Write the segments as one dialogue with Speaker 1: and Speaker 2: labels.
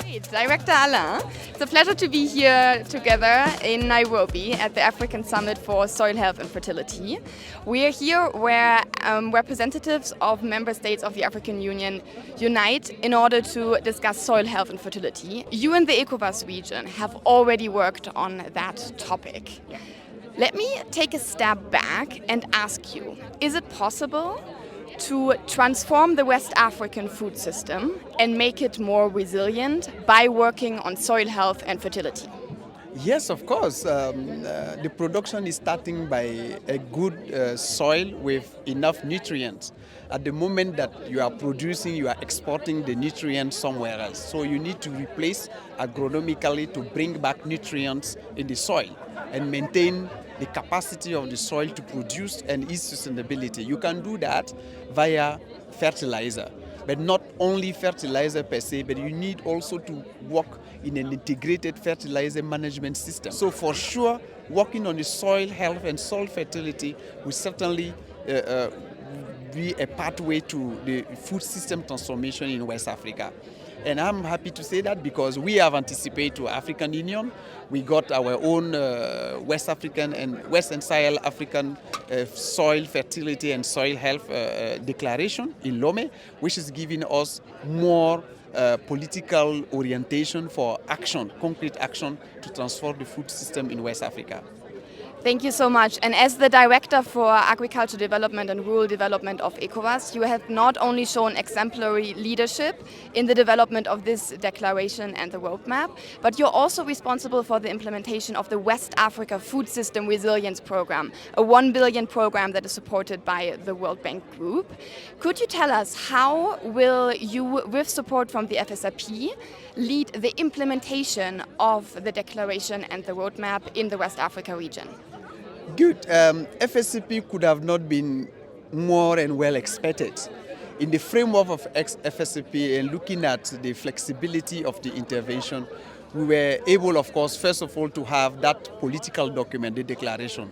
Speaker 1: Great. Director Alain, it's a pleasure to be here together in Nairobi at the African Summit for Soil Health and Fertility. We are here where representatives of member states of the African Union unite in order to discuss soil health and fertility. You in the ECOWAS region have already worked on that topic. Let me take a step back and ask you, is it possible to transform the West African food system and make it more resilient by working on soil health and fertility?
Speaker 2: Yes, of course. The production is starting by a good soil with enough nutrients. At the moment that you are producing, you are exporting the nutrients somewhere else. So you need to replace agronomically to bring back nutrients in the soil and maintain the capacity of the soil to produce and its sustainability. You can do that via fertilizer. But not only fertilizer per se, but you need also to work in an integrated fertilizer management system. So for sure, working on the soil health and soil fertility will certainly be a pathway to the food system transformation in West Africa. And I'm happy to say that because we have anticipated to African Union. We got our own West African and West and Sahel African soil fertility and soil health declaration in Lome, which is giving us more political orientation for action, concrete action to transform the food system in West Africa.
Speaker 1: Thank you so much. And as the Director for Agriculture Development and Rural Development of ECOWAS, you have not only shown exemplary leadership in the development of this declaration and the roadmap, but you're also responsible for the implementation of the West Africa Food System Resilience Program, a 1 billion program that is supported by the World Bank Group. Could you tell us how will you, with support from the Fsrp, lead the implementation of the declaration and the roadmap in the West Africa region?
Speaker 2: Good. Fsrp could have not been more and well expected. In the framework of Fsrp and looking at the flexibility of the intervention, we were able, of course, first of all, to have that political document, the declaration,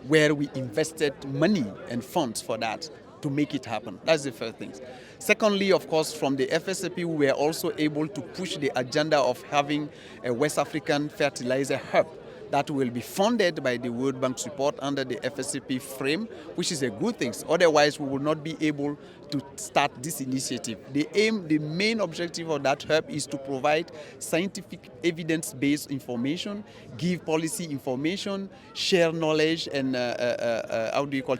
Speaker 2: where we invested money and funds for that to make it happen. That's the first thing. Secondly, of course, from the Fsrp, we were also able to push the agenda of having a West African fertilizer hub that will be funded by the World Bank support under the Fsrp frame, which is a good thing. Otherwise, we will not be able to start this initiative. The main objective of that hub is to provide scientific evidence-based information, give policy information, share knowledge and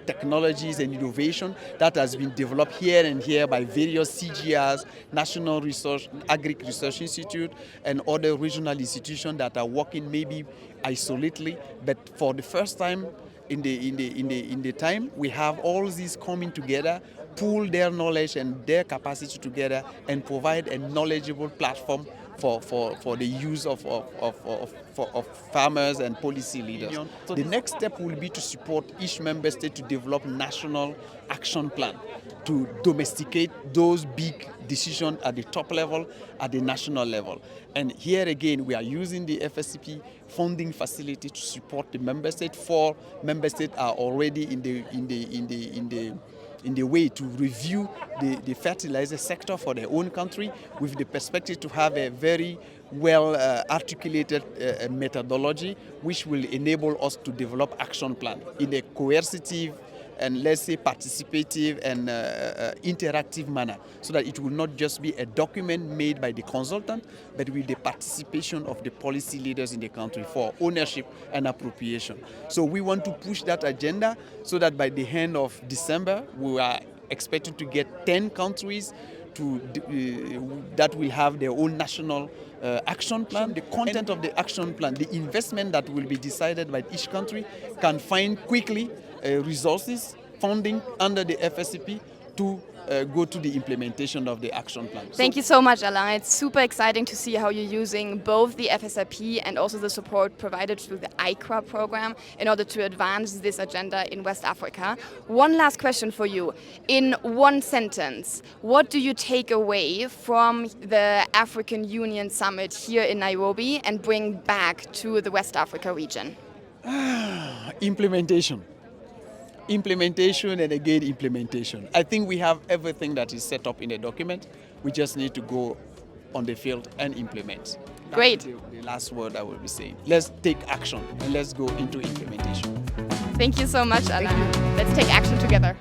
Speaker 2: technologies and innovation that has been developed here and here by various CGRs, National Research, Agric Research Institute, and other regional institutions that are working maybe isolately, but for the first time in the time, we have all these coming together, pool their knowledge and their capacity together, and provide a knowledgeable platform for the use of farmers and policy leaders. So the next step will be to support each member state to develop national action plan to domesticate those big decisions at the top level, at the national level. And here again, we are using the Fsrp funding facility to support the member state. 4 member states are already in the way to review the fertilizer sector for their own country with the perspective to have a very well articulated methodology which will enable us to develop action plan in a coercitive and, let's say, participative and interactive manner, so that it will not just be a document made by the consultant, but with the participation of the policy leaders in the country for ownership and appropriation. So we want to push that agenda so that by the end of December, we are expected to get 10 countries that will have their own national action plan. The content of the action plan, the investment that will be decided by each country can find quickly resources, funding under the Fsrp to go to the implementation of the action plan.
Speaker 1: Thank you so much, Alain. It's super exciting to see how you're using both the Fsrp and also the support provided through the ICRA program in order to advance this agenda in West Africa. One last question for you. In one sentence, what do you take away from the African Union Summit here in Nairobi and bring back to the West Africa region?
Speaker 2: Implementation. Implementation and again implementation. I think we have everything that is set up in the document. We just need to go on the field and implement. That's
Speaker 1: Great.
Speaker 2: The last word I will be saying. Let's take action and let's go into implementation.
Speaker 1: Thank you so much, Alain. Let's take action together.